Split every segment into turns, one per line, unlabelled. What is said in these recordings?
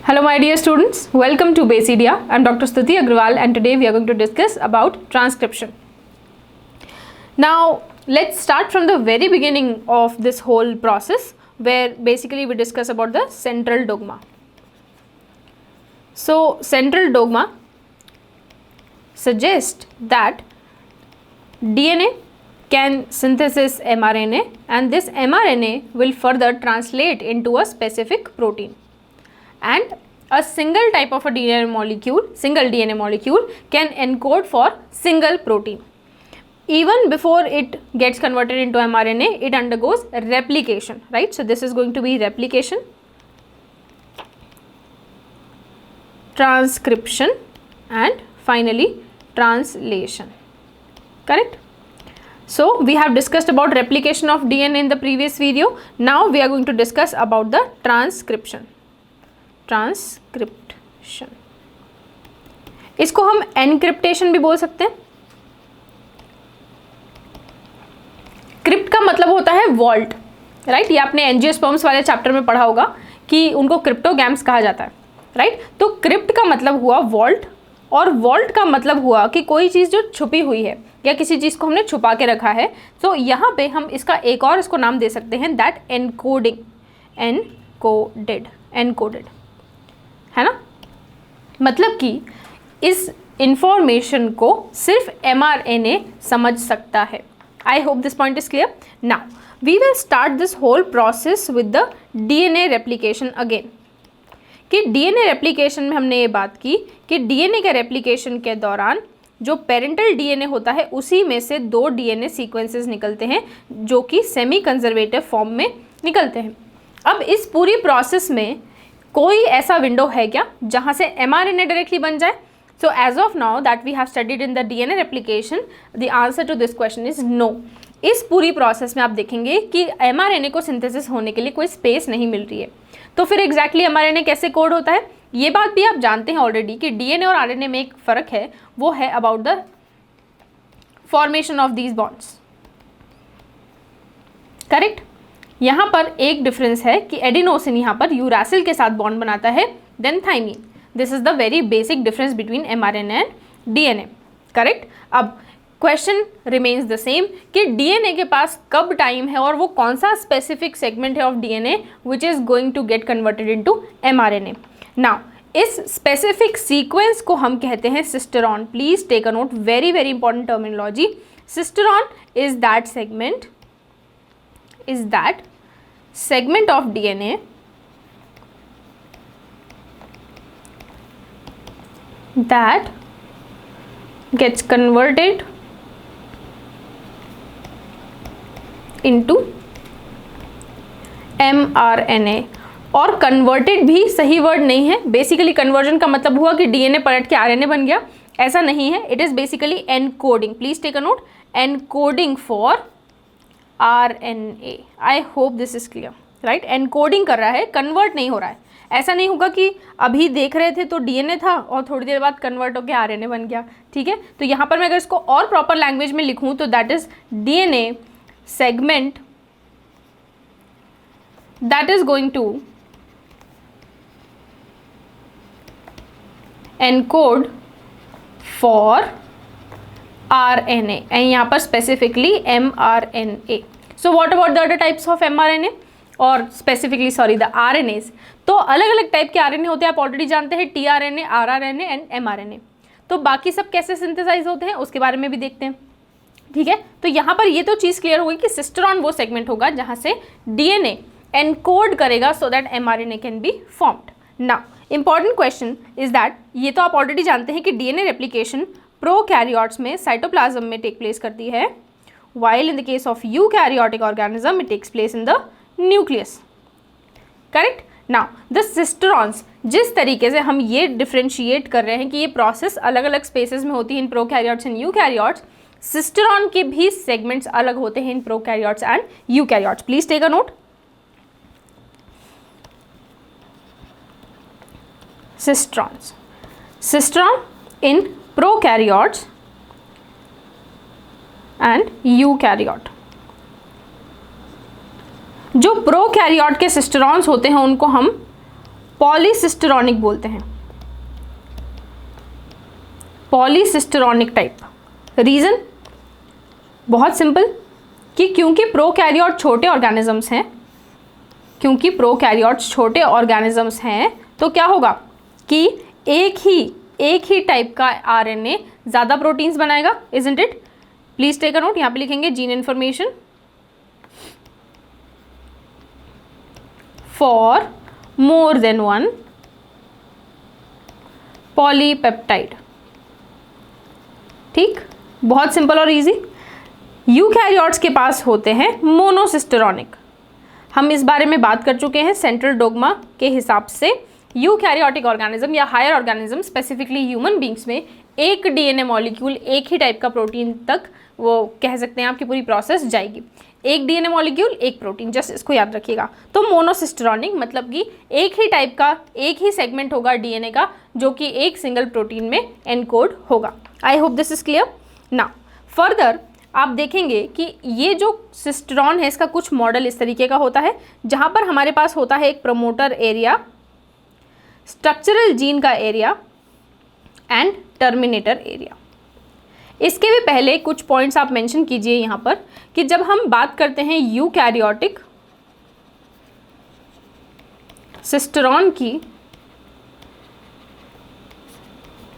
Hello my dear students, welcome to Basidia. I am Dr. Stuti Agrawal and today we are going to discuss about transcription. Now let's start from the very beginning of this whole process where basically we discuss about the central dogma. So central dogma suggests that DNA can synthesis mRNA and this mRNA will further translate into a specific protein. And a single type of a single DNA molecule can encode for single protein. Even before it gets converted into mRNA, it undergoes replication, right? So this is going to be replication, transcription and finally translation, correct? So we have discussed about replication of DNA in the previous video. Now we are going to discuss about the transcription. Transcription, इसको हम एनक्रिप्टेशन भी बोल सकते हैं. Crypt का मतलब होता है वॉल्ट, राइट? ये आपने एंजियोस्पर्म्स वाले चैप्टर में पढ़ा होगा कि उनको क्रिप्टोगैम्स कहा जाता है, राइट? तो क्रिप्ट का मतलब हुआ वॉल्ट और वॉल्ट का मतलब हुआ कि कोई चीज़ जो छुपी हुई है या किसी चीज़ को हमने छुपा के रखा है. तो यहाँ पे हम इसका एक और इसको नाम दे सकते हैं दैट एनकोडिंग, एनकोडेड है ना. मतलब कि इस इंफॉर्मेशन को सिर्फ mRNA समझ सकता है. I hope this point is clear. Now we will start this whole process with the DNA replication again. कि DNA रेप्लिकेशन में हमने ये बात की कि DNA के रेप्लिकेशन के दौरान जो पेरेंटल DNA होता है उसी में से 2 DNA सीक्वेंसेस निकलते हैं जो कि सेमी कंजर्वेटिव फॉर्म में निकलते हैं. अब इस पूरी प्रोसेस में कोई ऐसा विंडो है क्या जहाँ से mRNA डायरेक्टली बन जाए? So as of now that we have studied in the DNA replication, the answer to this question is no. इस पूरी प्रोसेस में आप देखेंगे कि mRNA को सिंथेसिस होने के लिए कोई स्पेस नहीं मिल रही है. तो फिर एग्जैक्टली mRNA कैसे कोड होता है? ये बात भी आप जानते हैं ऑलरेडी कि DNA और RNA में एक फ़र्क है, वो है about the formation of these bonds, correct? यहाँ पर एक डिफरेंस है कि एडिनोसिन यहाँ पर यूरासिल के साथ बॉन्ड बनाता है then thymine. This is the very basic difference between mRNA and DNA, correct? अब क्वेश्चन रिमेन्स द सेम कि DNA के पास कब टाइम है और वो कौन सा स्पेसिफिक सेगमेंट है of DNA which is going to get converted into mRNA. Now इस स्पेसिफिक सीक्वेंस को हम कहते हैं cistron. Please take a note, very very important terminology. Cistron is that segment of DNA that gets converted into mRNA. और converted भी सही word नहीं है. बेसिकली कन्वर्जन का मतलब हुआ कि DNA पलट के RNA बन गया, ऐसा नहीं है. It is basically encoding. Please take a note, encoding for RNA. I hope this is clear, right? Encoding कर रहा है, कन्वर्ट नहीं हो रहा है. ऐसा नहीं होगा कि अभी देख रहे थे तो DNA था और थोड़ी देर बाद कन्वर्ट होकर RNA बन गया, ठीक है? तो यहाँ पर मैं अगर इसको और प्रॉपर लैंग्वेज में लिखूँ तो that is DNA segment that is going to encode for RNA and यहाँ पर specifically mRNA. So what about the other types of mRNA और स्पेसिफिकली द RNAs? तो अलग अलग टाइप के RNA होते हैं, आप ऑलरेडी जानते हैं, tRNA, rRNA एंड mRNA. तो बाकी सब कैसे सिंथेसाइज होते हैं उसके बारे में भी देखते हैं, ठीक है? तो यहाँ पर ये तो चीज़ क्लियर हो गई कि सिस्टेरॉन वो सेगमेंट होगा जहाँ से DNA एनकोड करेगा so that mRNA can be formed. Now important question is that, ये तो आप ऑलरेडी जानते हैं कि DNA रेप्लिकेशन प्रोकैरियोट्स में साइटोप्लाज्म में टेक प्लेस करती है, while in the case of eukaryotic organism it takes place in the nucleus, correct? now the cisterons, जिस तरीके से हम ये डिफ्रेंशिएट कर रहे हैं कि ये प्रोसेस अलग अलग स्पेसेस में होती है in prokaryotes and eukaryotes, cistron के भी सेगमेंट्स अलग होते हैं in prokaryotes and eukaryotes. Please take a note. Cistron in prokaryotes and eukaryote. जो प्रोकैरियोट के सिस्टेरॉन्स होते हैं उनको हम पॉलीसिस्टेरॉनिक बोलते हैं, पॉलीसिस्टेरॉनिक टाइप। रीज़न बहुत सिंपल कि क्योंकि प्रोकैरियोट छोटे ऑर्गेनिजम्स हैं, क्योंकि प्रोकैरियोट्स छोटे ऑर्गेनिजम्स हैं तो क्या होगा कि एक ही टाइप का आरएनए ज़्यादा प्रोटीन्स बनाएगा, isn't it? Please take a note, यहाँ पे लिखेंगे gene information for more than one polypeptide. ठीक, बहुत सिंपल और इजी। यूकैरियोट्स के पास होते हैं मोनोसिस्टेरॉनिक। हम इस बारे में बात कर चुके हैं सेंट्रल डोग्मा के हिसाब से। यूकैरियोटिक ऑर्गेनिज्म या higher organism, specifically human beings में एक डीएनए मॉलिक्यूल एक ही टाइप का प्रोटीन तक वो कह सकते हैं आपकी पूरी प्रोसेस जाएगी। एक डीएनए मॉलिक्यूल एक प्रोटीन, जस्ट इसको याद रखिएगा। तो मोनोसिस्टेरॉनिक मतलब कि एक ही टाइप का एक ही सेगमेंट होगा डीएनए का जो कि एक सिंगल प्रोटीन में एनकोड होगा। आई hope this is clear. Now further आप देखेंगे कि ये जो सिस्टेरॉन है इसका कुछ मॉडल इस तरीके का होता है जहाँ पर हमारे पास होता है एक प्रमोटर एरिया, स्ट्रक्चरल जीन का एरिया एंड टर्मिनेटर एरिया। इसके भी पहले कुछ पॉइंट्स आप मेंशन कीजिए यहाँ पर कि जब हम बात करते हैं यूकैरियोटिक सिस्टेरॉन की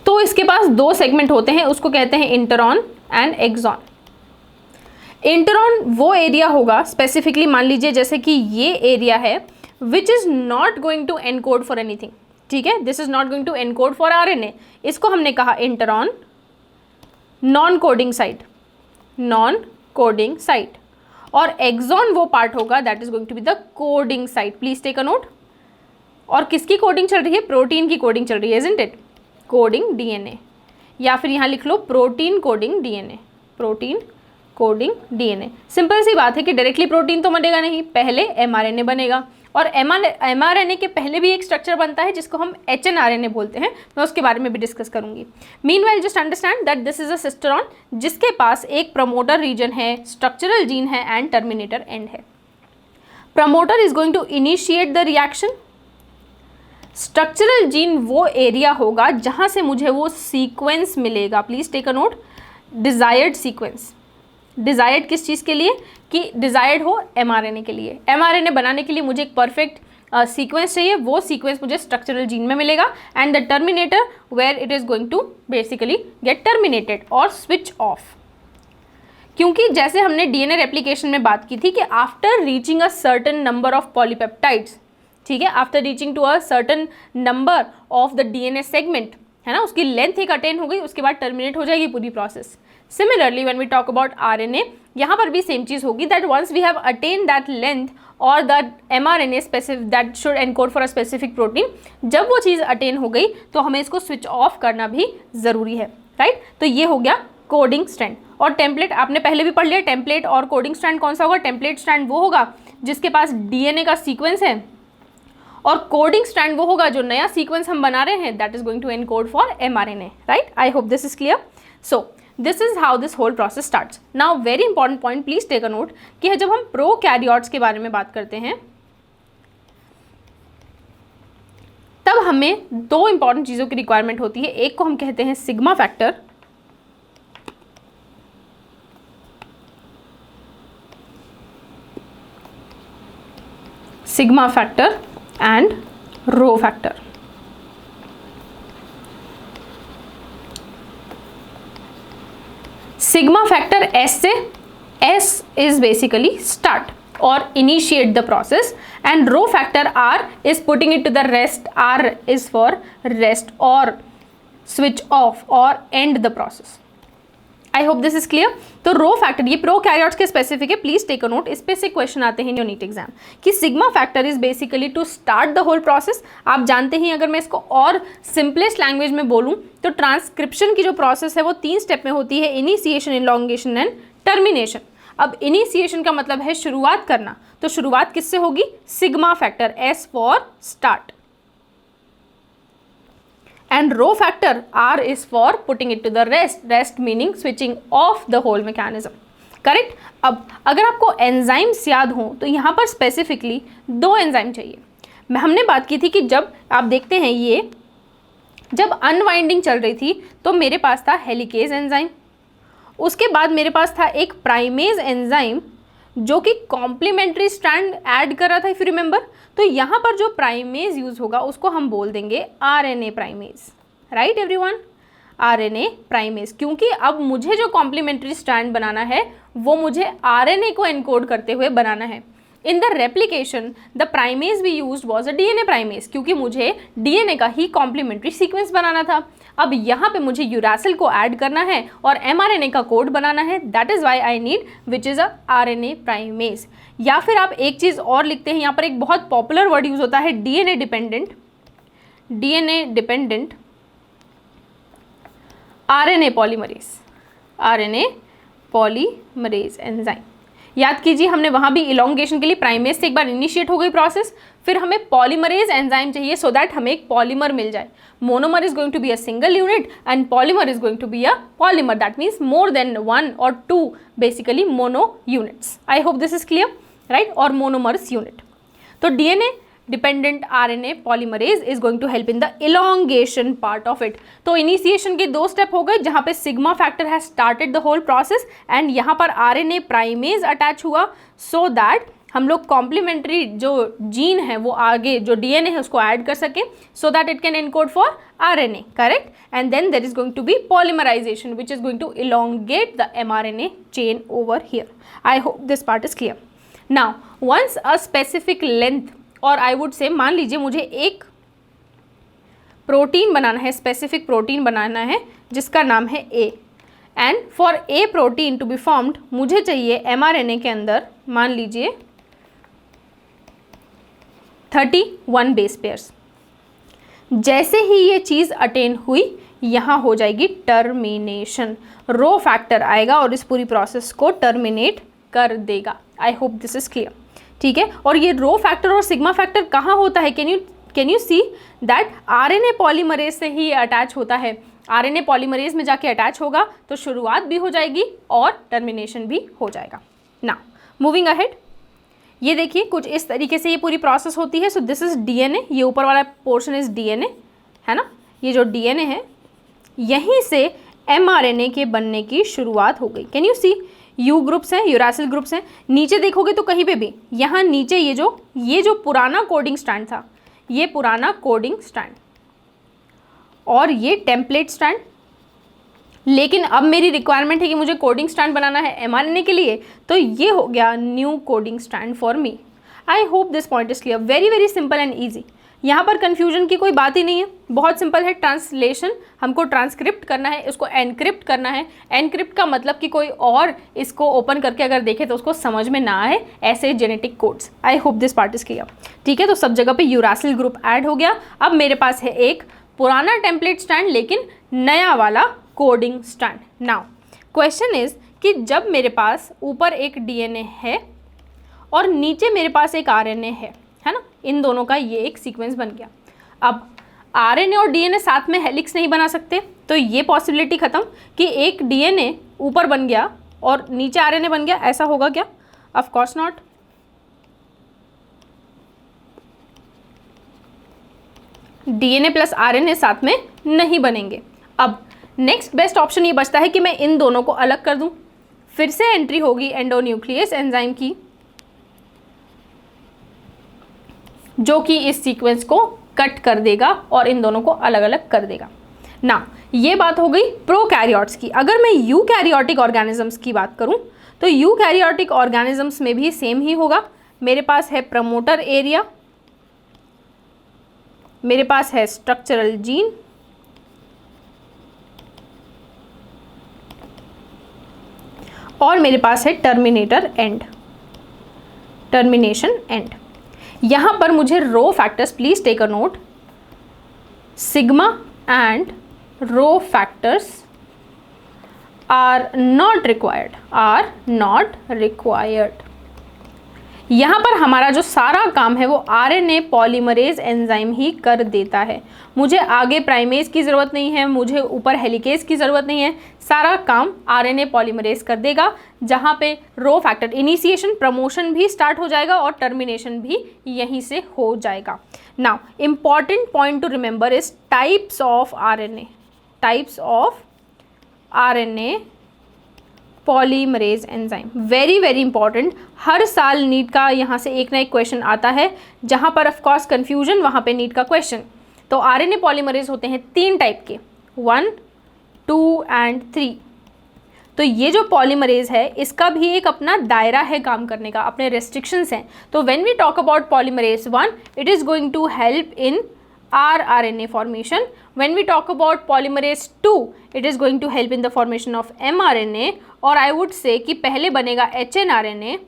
तो इसके पास दो सेगमेंट होते हैं, उसको कहते हैं इंटरॉन एंड एक्सॉन। इंटरॉन वो एरिया होगा, स्पेसिफिकली मान लीजिए जैसे कि ये एरिया है which is not going to encode for anything. ठीक है, this is not going to encode for RNA, इसको हमने कहा intron. Non coding site, non coding site, और एक्सॉन वो पार्ट होगा that is going to be the coding site. Please take a note. और किसकी कोडिंग चल रही है? प्रोटीन की कोडिंग चल रही है, इजंट इट? कोडिंग डीएनए, या फिर यहाँ लिख लो protein coding DNA, protein coding DNA. Simple सी बात है कि डायरेक्टली प्रोटीन तो बनेगा नहीं, पहले एमआरएनए बनेगा, और एमआरएनए के पहले भी एक स्ट्रक्चर बनता है जिसको हम एचएनआरएनए बोलते हैं। मैं उसके बारे में भी डिस्कस करूंगी। Meanwhile just understand that this is a cistron जिसके पास एक प्रमोटर रीजन है, स्ट्रक्चरल जीन है एंड टर्मिनेटर एंड है। Promoter is going to initiate the reaction. Structural gene वो एरिया होगा जहां से मुझे वो सीक्वेंस मिलेगा। Please take a note, desired sequence. Desired किस चीज़ के लिए? कि डिजायर्ड हो एमआरएनए के लिए। एमआरएनए बनाने के लिए मुझे एक परफेक्ट सीक्वेंस चाहिए, वो सीक्वेंस मुझे स्ट्रक्चरल जीन में मिलेगा and the terminator where it is going to basically get terminated और स्विच ऑफ। क्योंकि जैसे हमने डीएनए रेप्लिकेशन में बात की थी कि after reaching a certain number of polypeptides, ठीक है, after reaching to a certain number of the DNA segment, है ना, उसकी लेंथ एक अटेन हो गई, उसके बाद टर्मिनेट हो जाएगी पूरी process. Similarly when we talk about RNA, यहाँ पर भी सेम चीज़ होगी that once we have attain that length और that mRNA specific that should encode for a specific protein, जब वो चीज़ अटेन हो गई तो हमें इसको स्विच ऑफ करना भी ज़रूरी है, राइट? तो ये हो गया कोडिंग स्ट्रैंड। और टेम्पलेट आपने पहले भी पढ़ लिया, टेम्पलेट और कोडिंग स्ट्रैंड कौन सा होगा? टेम्पलेट स्ट्रैंड वो होगा जिसके पास डीएनए का सीक्वेंस है, और कोडिंग स्ट्रैंड वो होगा जो नया सीक्वेंस हम बना रहे हैं that is going to encode for mRNA, right? I hope this is clear. So this is how this whole process starts. Now very important point, please take a note कि जब हम प्रोकैरियोट्स के बारे में बात करते हैं तब हमें दो इंपॉर्टेंट चीज़ों की रिक्वायरमेंट होती है। एक को हम कहते हैं sigma factor, sigma factor and rho factor. Sigma factor S से, एस इज बेसिकली स्टार्ट और initiate the process, and rho factor R is putting it to the rest, R is for rest और switch off और end the process. I hope this is clear. तो rho factor ये prokaryotes के specific है, please take a note, इस पे से question आते हैं नीट एग्जाम कि sigma factor is basically to start the whole process. आप जानते ही, अगर मैं इसको और सिंपलेस्ट लैंग्वेज में बोलूं तो ट्रांसक्रिप्शन की जो प्रोसेस है वो 3 स्टेप में होती है, इनिशिएशन, इलॉन्गेशन एंड टर्मिनेशन। अब इनिशिएशन का मतलब है शुरुआत करना, तो शुरुआत किससे होगी? Sigma factor, S for start, and rho factor R is for putting it to the rest, rest meaning switching off the whole mechanism, correct? अब अगर आपको एंजाइम्स याद हो तो यहाँ पर स्पेसिफिकली 2 एंजाइम चाहिए। हमने बात की थी कि जब आप देखते हैं ये जब अनवाइंडिंग चल रही थी तो मेरे पास था हेलिकेज एंजाइम, उसके बाद मेरे पास था एक प्राइमेज एंजाइम जो कि कॉम्प्लीमेंट्री स्ट्रैंड ऐड कर रहा था, इफ यू रिमेंबर। तो यहाँ पर जो प्राइमेज यूज होगा उसको हम बोल देंगे RNA primase, right everyone, RNA primase, क्योंकि अब मुझे जो कॉम्प्लीमेंट्री स्ट्रैंड बनाना है वो मुझे आरएनए को एनकोड करते हुए बनाना है। In the replication the primase we used was a DNA primase, क्योंकि मुझे डीएनए का ही कॉम्प्लीमेंट्री सीक्वेंस बनाना था। अब यहाँ पे मुझे यूरासिल को ऐड करना है और एमआरएनए का कोड बनाना है, that is why I need which is a RNA primase. या फिर आप एक चीज़ और लिखते हैं, यहाँ पर एक बहुत पॉपुलर वर्ड यूज होता है DNA dependent RNA polymerase enzyme. याद कीजिए हमने वहाँ भी इलोंगेशन के लिए प्राइमेज से एक बार इनिशिएट हो गई प्रोसेस, फिर हमें पॉलीमरेज एंजाइम चाहिए सो दैट हमें एक पॉलीमर मिल जाए। Monomer is going to be a single unit and polymer is going to be a polymer, that means more than 1 or 2 basically mono units. I hope this is clear, right, और monomers unit. तो DNA dependent RNA polymerase is going to help in the elongation part of it. तो initiation के 2 step हो गए जहाँ पे sigma factor has started the whole process and यहाँ पर आरएनए प्राइमेज अटैच हुआ सो दैट हम लोग कॉम्प्लीमेंट्री जो जीन है वो आगे जो डीएनए है उसको ऐड कर सके so that it can encode for RNA, correct, and then there is going to be polymerization which is going to elongate the mRNA chain over here. I hope this part is clear. Now once a specific length, और I would say मान लीजिए मुझे एक protein बनाना है, specific protein बनाना है जिसका नाम है a, and for a protein to be formed मुझे चाहिए एमआरएनए के अंदर मान लीजिए 31 बेस पेयर्स। जैसे ही ये चीज़ अटेन हुई यहाँ हो जाएगी टर्मिनेशन, रो फैक्टर आएगा और इस पूरी प्रोसेस को टर्मिनेट कर देगा। आई होप दिस इज क्लियर, ठीक है। और ये रो फैक्टर और सिग्मा फैक्टर कहाँ होता है, can you see that RNA polymerase से ही अटैच होता है। आरएनए पॉलीमरेज में जाके अटैच होगा तो शुरुआत भी हो जाएगी और टर्मिनेशन भी हो जाएगा। नाउ मूविंग अहेड, ये देखिए कुछ इस तरीके से ये पूरी प्रोसेस होती है। सो दिस इज डीएनए, ये ऊपर वाला पोर्शन इज डीएनए, है ना, ये जो डीएनए है यहीं से एमआरएनए के बनने की शुरुआत हो गई। Can you see, U groups हैं, यूरासिल ग्रुप्स हैं, नीचे देखोगे तो कहीं पे भी यहाँ नीचे ये जो पुराना कोडिंग स्ट्रैंड था, ये पुराना कोडिंग स्ट्रैंड और ये टेम्पलेट स्ट्रैंड, लेकिन अब मेरी रिक्वायरमेंट है कि मुझे कोडिंग स्ट्रैंड बनाना है एमआरएनए के लिए, तो ये हो गया new coding strand for me. I hope this point is clear, very very simple and easy. यहाँ पर कन्फ्यूजन की कोई बात ही नहीं है, बहुत सिंपल है। ट्रांसलेशन हमको ट्रांसक्रिप्ट करना है, इसको एनक्रिप्ट करना है। एनक्रिप्ट का मतलब कि कोई और इसको ओपन करके अगर देखे तो उसको समझ में ना आए, ऐसे genetic codes. I hope this part is clear, ठीक है। तो सब जगह पे यूरासिल ग्रुप ऐड हो गया। अब मेरे पास है एक पुराना टेम्पलेट स्टैंड लेकिन नया वाला coding stand. Now question is कि जब मेरे पास ऊपर एक डीएनए है और नीचे मेरे पास एक आरएनए है ना, इन दोनों का ये एक सीक्वेंस बन गया। अब आरएनए और डीएनए साथ में हेलिक्स नहीं बना सकते, तो ये पॉसिबिलिटी खत्म कि एक डीएनए ऊपर बन गया और नीचे आरएनए बन गया, ऐसा होगा क्या? Of course not. DNA plus RNA साथ में नहीं बनेंगे। अब नेक्स्ट बेस्ट ऑप्शन ये बचता है कि मैं इन दोनों को अलग कर दूं। फिर से एंट्री होगी एंडोन्यूक्लियस एंजाइम की, जो कि इस सीक्वेंस को कट कर देगा और इन दोनों को अलग अलग कर देगा ना। ये बात हो गई प्रोकैरियोट्स की। अगर मैं यूकैरियोटिक ऑर्गेनिजम्स की बात करूं तो यूकैरियोटिक ऑर्गेनिजम्स में भी सेम ही होगा। मेरे पास है प्रमोटर एरिया, मेरे पास है स्ट्रक्चरल जीन, और मेरे पास है टर्मिनेटर एंड, टर्मिनेशन एंड। यहाँ पर मुझे rho factors, please take a note, sigma and rho factors are not required, are not required. यहाँ पर हमारा जो सारा काम है वो आरएनए पॉलीमरेज एंजाइम ही कर देता है। मुझे आगे प्राइमेज की ज़रूरत नहीं है, मुझे ऊपर हेलिकेज की ज़रूरत नहीं है, सारा काम आरएनए पॉलीमरेज कर देगा। जहाँ पे रो फैक्टर इनिशिएशन, प्रमोशन भी स्टार्ट हो जाएगा और टर्मिनेशन भी यहीं से हो जाएगा। Now important point to remember is types of RNA, types of RNA polymerase enzyme, very very important. हर साल नीट का यहाँ से एक ना एक क्वेश्चन आता है, जहाँ पर ऑफ कोर्स कन्फ्यूजन वहाँ पे नीट का क्वेश्चन। तो RNA पॉलीमरेज होते हैं 3 टाइप के, 1, 2 एंड 3। तो ये जो पॉलीमरेज है इसका भी एक अपना दायरा है काम करने का, अपने रेस्ट्रिक्शंस हैं। तो when we talk about polymerase 1, it is going to help in rRNA formation. When we talk about polymerase 2, it is going to help in the formation of mRNA, और I would say कि पहले बनेगा hnRNA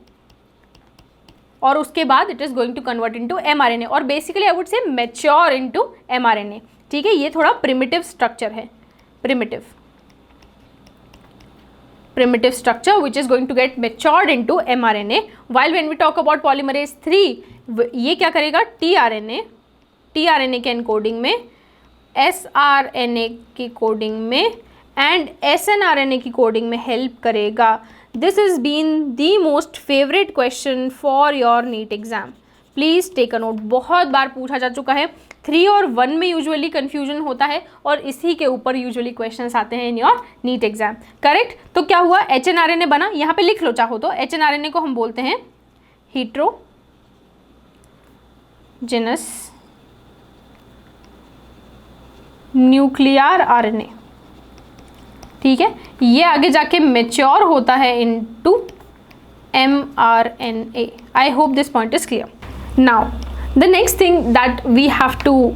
और उसके बाद it is going to convert into mRNA, और basically I would say mature into mRNA। ठीक है, ये थोड़ा primitive structure है, primitive structure which is going to get matured into mRNA, while when we talk about polymerase 3, ये क्या करेगा, tRNA के एनकोडिंग में, sRNA की कोडिंग में एंड snRNA की कोडिंग में हेल्प करेगा। This is been the most favourite question for your NEET exam, please take a note. बहुत बार पूछा जा चुका है, 3 और 1 में यूजुअली कन्फ्यूजन होता है और इसी के ऊपर यूजुअली क्वेश्चंस आते हैं in your NEET exam. Correct. तो क्या हुआ, hnRNA बना, यहाँ पे लिख लो चाहो तो। hnRNA को हम बोलते हैं हेट्रोजेनस न्यूक्लियर RNA। ठीक है, ये आगे जाके मेच्योर होता है into mRNA। I hope this point is clear. Now the next thing that we have to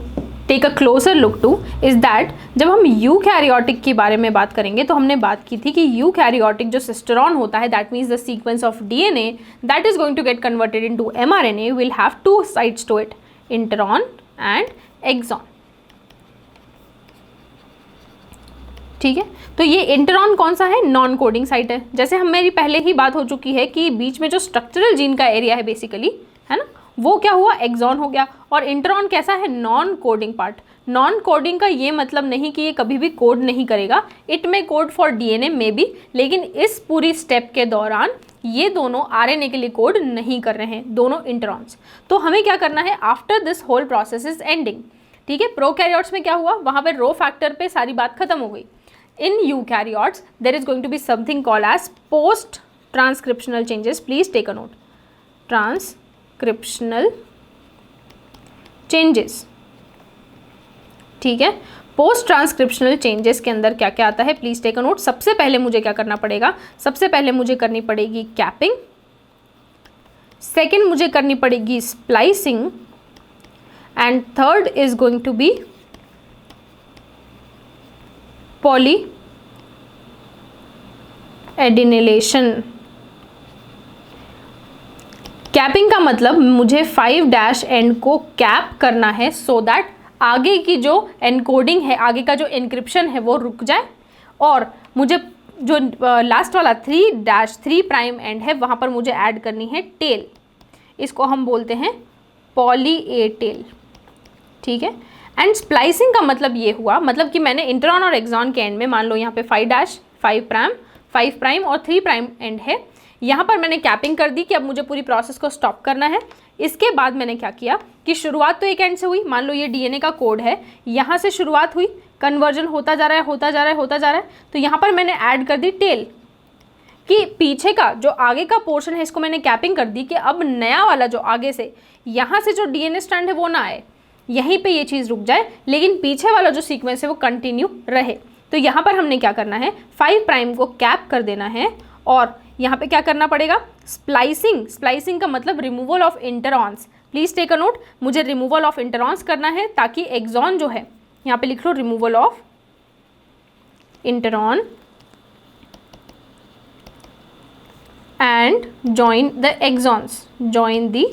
take a closer look to is that जब हम यूकैरियोटिक के बारे में बात करेंगे तो हमने बात की थी कि यूकैरियोटिक जो सिस्टरॉन होता है, that means the sequence of DNA that is going to get converted into mRNA will have 2 sides to it, intron and exon. ठीक है, तो ये इंटरॉन कौन सा है, नॉन कोडिंग साइट है। जैसे हम मेरी पहले ही बात हो चुकी है कि बीच में जो स्ट्रक्चरल जीन का एरिया है बेसिकली, है ना, वो क्या हुआ, एक्सॉन हो गया। और इंटरॉन कैसा है, non coding part. Non coding का ये मतलब नहीं कि ये कभी भी कोड नहीं करेगा, it may code for DNA में भी, लेकिन इस पूरी स्टेप के दौरान ये दोनों RNA के लिए कोड नहीं कर रहे हैं, दोनों इंटरॉन्स। तो हमें क्या करना है, after this whole process is ending. ठीक है, प्रोकैरियोट्स में क्या हुआ, वहाँ पर रो फैक्टर पे सारी बात खत्म हो गई। In eukaryotes, there is going to be something called as post-transcriptional changes. Please take a note. Transcriptional changes. ठीक है, पोस्ट ट्रांसक्रिप्शनल चेंजेस के अंदर क्या क्या आता है, प्लीज टेक अ नोट। सबसे पहले मुझे क्या करना पड़ेगा, सबसे पहले मुझे करनी पड़ेगी कैपिंग, सेकेंड मुझे करनी पड़ेगी splicing, and third is going to be poly adenylation. Capping का मतलब मुझे 5' एंड को कैप करना है सो दैट आगे की जो एनकोडिंग है, आगे का जो एनक्रिप्शन है वो रुक जाए, और मुझे जो लास्ट वाला 3' एंड है वहाँ पर मुझे ऐड करनी है टेल, इसको हम बोलते हैं पॉली ए टेल। ठीक है, एंड स्प्लाइसिंग का मतलब ये हुआ, मतलब कि मैंने इंटरॉन और एक्सॉन के एंड में, मान लो यहाँ पे 5', 5' और 3' एंड है, यहाँ पर मैंने कैपिंग कर दी कि अब मुझे पूरी प्रोसेस को स्टॉप करना है। इसके बाद मैंने क्या किया कि शुरुआत तो एक एंड से हुई, मान लो ये DNA का कोड है, यहाँ से शुरुआत हुई, कन्वर्जन होता जा रहा है, तो यहाँ पर मैंने ऐड कर दी टेल, कि पीछे का जो आगे का पोर्शन है इसको मैंने कैपिंग कर दी कि अब नया वाला जो आगे से यहाँ से जो DNA स्ट्रैंड है वो ना आए, यहीं पे ये चीज़ रुक जाए, लेकिन पीछे वाला जो सीक्वेंस है वो कंटिन्यू रहे। तो यहाँ पर हमने क्या करना है, 5' को कैप कर देना है, और यहाँ पे क्या करना पड़ेगा, स्प्लाइसिंग का मतलब removal of introns. Please take a note, मुझे रिमूवल ऑफ इंटरॉन्स करना है ताकि एक्सॉन जो है, यहाँ पे लिख लो removal of intron and join the exons, join the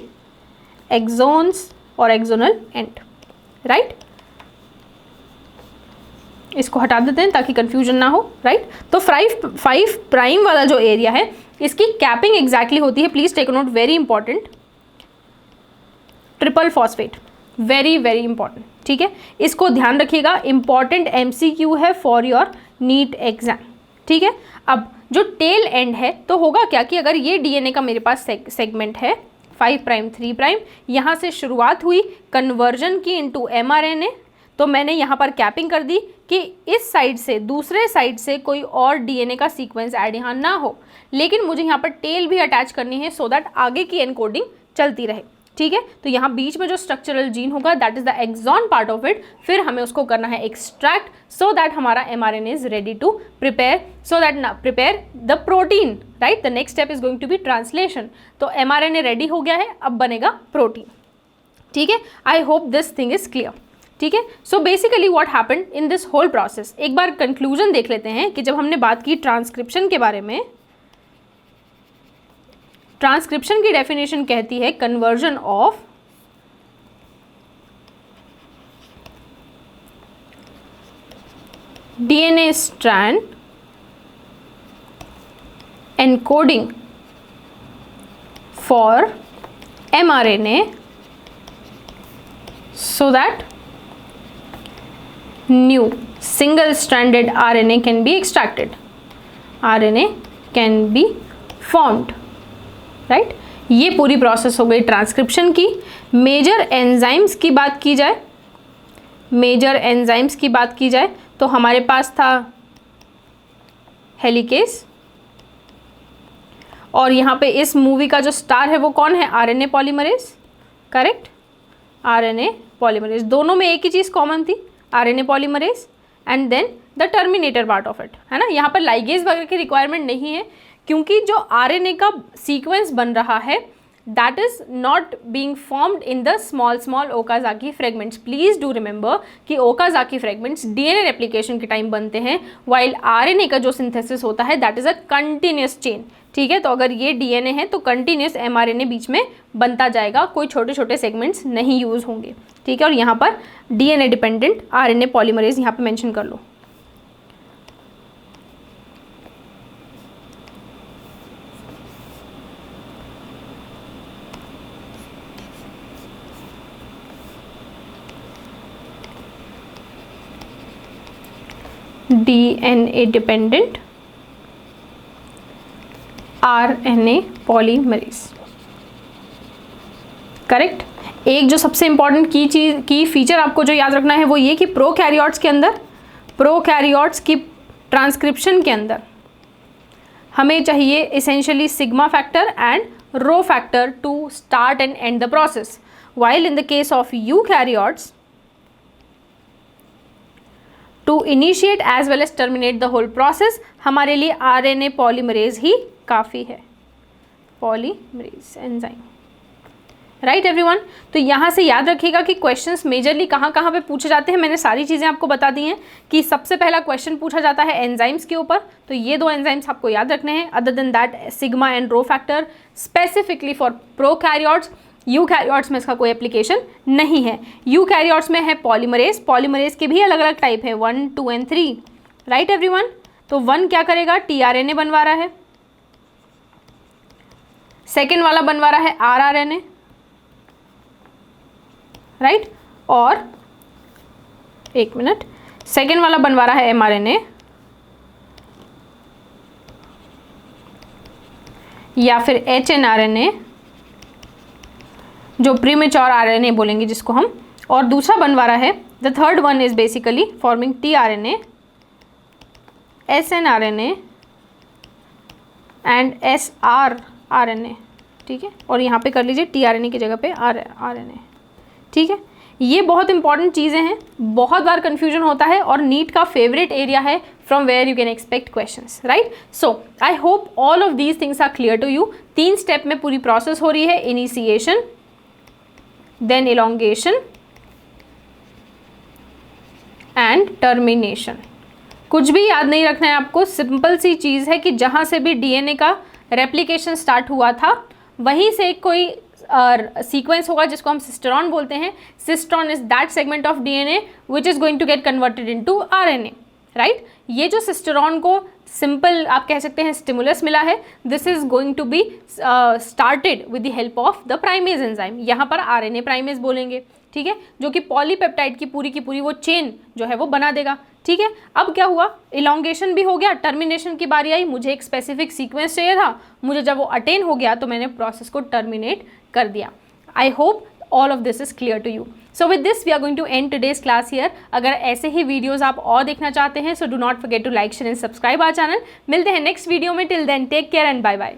exons और एक्सोनल एंड, राइट। इसको हटा देते हैं ताकि कंफ्यूजन ना हो, राइट। तो 5' वाला जो एरिया है इसकी कैपिंग एग्जैक्टली होती है, please take note, very important, triple phosphate, very very important. ठीक है, इसको ध्यान रखिएगा, इंपॉर्टेंट MCQ है फॉर योर नीट एग्जाम। ठीक है, अब जो टेल एंड है तो होगा क्या कि अगर ये DNA का मेरे पास सेगमेंट है 5 प्राइम 3 प्राइम, यहाँ से शुरुआत हुई कन्वर्जन की इनटू mRNA, तो मैंने यहाँ पर कैपिंग कर दी कि इस साइड से दूसरे साइड से कोई और DNA का सीक्वेंस ऐड यहाँ ना हो, लेकिन मुझे यहाँ पर टेल भी अटैच करनी है सो दैट आगे की एनकोडिंग चलती रहे, ठीक है। तो यहाँ बीच में जो स्ट्रक्चरल जीन होगा that is the exon part of it, फिर हमें उसको करना है एक्सट्रैक्ट सो दैट हमारा mRNA is ready to prepare, so that prepare the protein, right. The next step is going to be translation. तो mRNA ready हो गया है, अब बनेगा प्रोटीन, ठीक है। I hope this thing is clear, ठीक है। So basically what happened in this whole process, एक बार कंक्लूजन देख लेते हैं कि जब हमने बात की ट्रांसक्रिप्शन के बारे में, ट्रांसक्रिप्शन की डेफिनेशन कहती है conversion of DNA strand encoding for mRNA so that new single stranded RNA can be extracted, RNA can be formed, right. ये पूरी प्रोसेस हो गई ट्रांसक्रिप्शन की। मेजर एंजाइम्स की बात की जाए, मेजर एंजाइम्स की बात की जाए तो हमारे पास था हेलिकेस, और यहाँ पे इस मूवी का जो स्टार है वो कौन है, RNA polymerase, correct, RNA polymerase. दोनों में एक ही चीज़ कॉमन थी, RNA polymerase and then the terminator part of it, है ना। यहाँ पर लाइगेज वगैरह की रिक्वायरमेंट नहीं है, क्योंकि जो RNA का सीक्वेंस बन रहा है that is not being formed in the small Okazaki fragments. Please do remember कि ओकाजाकी फ्रेगमेंट्स DNA रेप्लिकेशन के टाइम बनते हैं, वाइल RNA का जो सिंथेसिस होता है that is a continuous chain, ठीक है। तो अगर ये DNA है तो कंटिन्यूस mRNA बीच में बनता जाएगा, कोई छोटे छोटे सेगमेंट्स नहीं यूज होंगे, ठीक है। और यहाँ पर DNA डिपेंडेंट RNA पॉलीमरेज यहाँ पे मेंशन कर लो। DNA dependent RNA polymerase, correct. एक जो सबसे इंपॉर्टेंट की फीचर आपको जो याद रखना है वो ये कि प्रोकैरियोट्स के अंदर, प्रोकैरियोट्स की ट्रांसक्रिप्शन के अंदर हमें चाहिए essentially sigma factor and rho factor to start and and the process, while in the case of eukaryotes to initiate as well as terminate the whole process हमारे लिए RNA पॉलीमरेज ही काफ़ी है, polymerase enzyme, right everyone. तो यहाँ से याद रखिएगा कि क्वेश्चंस मेजरली कहाँ कहाँ पे पूछे जाते हैं। मैंने सारी चीज़ें आपको बता दी हैं कि सबसे पहला क्वेश्चन पूछा जाता है एंजाइम्स के ऊपर, तो ये 2 एंजाइम्स आपको याद रखने हैं। Other than that sigma and rho factor specifically for prokaryotes. Eukaryotes में इसका कोई एप्लीकेशन नहीं है। यूकैरियोट्स में है पॉलीमरेज, पॉलीमरेज के भी अलग अलग टाइप है 1, 2 एंड 3, राइट एवरीवन। तो 1 क्या करेगा, tRNA बनवा रहा है, सेकेंड वाला बनवा रहा है rRNA, राइट। और एक मिनट, सेकेंड वाला बनवा रहा है mRNA, या फिर hnRNA जो प्रीमेच्योर RNA बोलेंगे जिसको हम, और दूसरा बनवा रहा है the third one is basically forming tRNA, snRNA and srRNA, ठीक है। और यहाँ पे कर लीजिए tRNA की जगह पे rRNA, ठीक है। ये बहुत इंपॉर्टेंट चीज़ें हैं, बहुत बार कन्फ्यूजन होता है और नीट का फेवरेट एरिया है from where you can expect questions, right. So I hope all of these things are clear to you. 3 step में पूरी प्रोसेस हो रही है, initiation, then elongation and termination. कुछ भी याद नहीं रखना है आपको, सिंपल सी चीज़ है कि जहाँ से भी DNA का रेप्लिकेशन स्टार्ट हुआ था वहीं से कोई सीक्वेंस होगा जिसको हम सिस्टेरॉन बोलते हैं। Cistron is that segment of DNA which is going to get converted into RNA, right. ये जो सिस्टेरॉन को सिंपल आप कह सकते हैं स्टिमुलस मिला है, this is going to be started with the help of the primase enzyme, यहाँ पर RNA प्राइमेज बोलेंगे, ठीक है, जो कि पॉलीपेप्टाइड की पूरी वो चेन जो है वो बना देगा, ठीक है। अब क्या हुआ, इलॉन्गेशन भी हो गया, टर्मिनेशन की बारी आई, मुझे एक स्पेसिफिक सीक्वेंस चाहिए था, मुझे जब वो अटेन हो गया तो मैंने प्रोसेस को टर्मिनेट कर दिया। I hope all of this is clear to you. So with this we are going to end today's class here. अगर ऐसे ही वीडियोज़ आप और देखना चाहते हैं so do not forget to like, share and subscribe our channel. मिलते हैं next video में. Till then take care and bye bye.